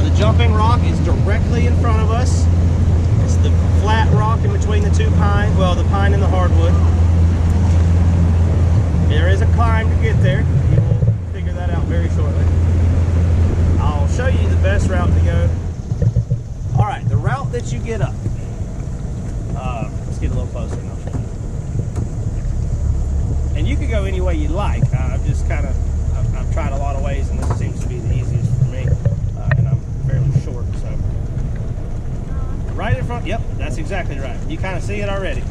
The jumping rock is directly in front of us. It's the flat rock in between the two pines, well, the pine and the hardwood. There is a climb to get there. You will figure that out very shortly. I'll show you the best route to go. All right, the route that you get up. Let's get a little closer and I'll show you. And you can go any way you like. I've just kind of, I've tried a lot of ways, and this seems to be the easiest for me. And I'm fairly short, so. Right in front, yep, that's exactly right. You kind of see it already.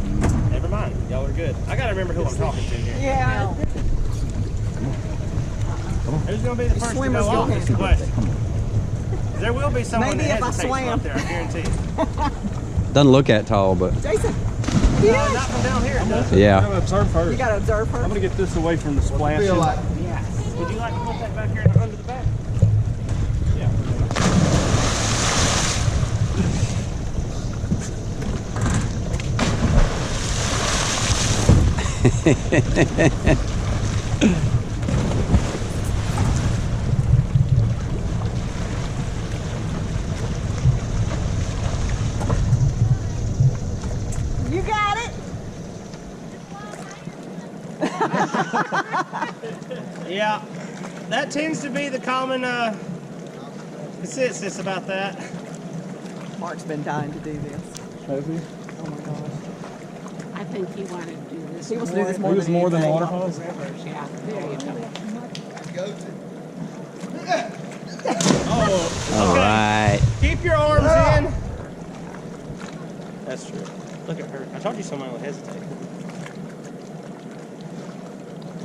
Never mind, y'all are good. I gotta remember who I'm talking to here. Yeah. Who's gonna be the first to go off? That's the question. There will be someone that hesitates up there, I guarantee you. Doesn't look that tall, but. Jason. Not from down here, it does. Yeah. I'm gonna observe first. You gotta observe first. I'm gonna get this away from the splash. Yes. Would you like to put that back here under the back? Yeah. You got it. Yeah, that tends to be the common consensus about that. Mark's been dying to do this. Has he? Oh my gosh. I think he wanted to do this. He wants to do this more It was than more than anything. waterfalls? Rivers, yeah. There you go. Oh, All right. keep your arms in. That's true. Look at her. I told you someone would hesitate.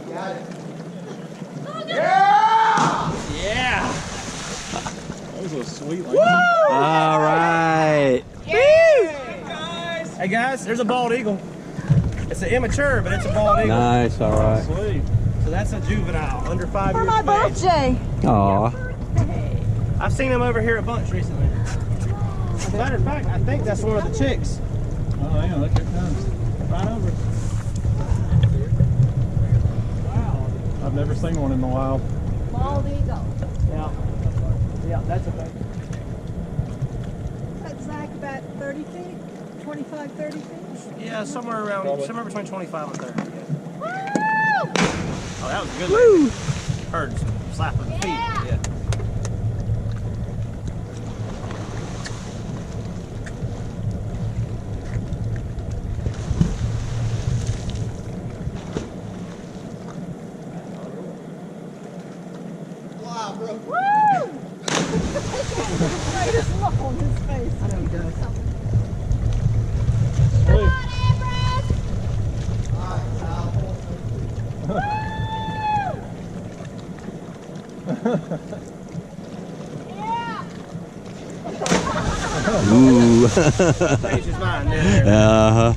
Got it. Yeah! That was a sweet one. All right. Hey guys, there's a bald eagle. It's an immature, but it's a bald eagle. Nice. All right. Sweet. So that's a juvenile, under 5 For years my of age. birthday. Aw. I've seen him over here a bunch recently. As a matter of fact, I think that's one of the chicks. Oh yeah, look, here it comes. Right over. Wow. I've never seen one in the wild. Bald eagle. Yeah. Yeah, that's a thing. That's like about 30 feet, 25, 30 feet. Yeah, somewhere around, Probably. somewhere between 25 and 30. Yeah. Woo! Oh, that was a good one. Heard some slap of the feet. Yeah. Greatest look on his face. I know he does. Sweet. Ooh. Changed his mind, didn't it? Uh-huh.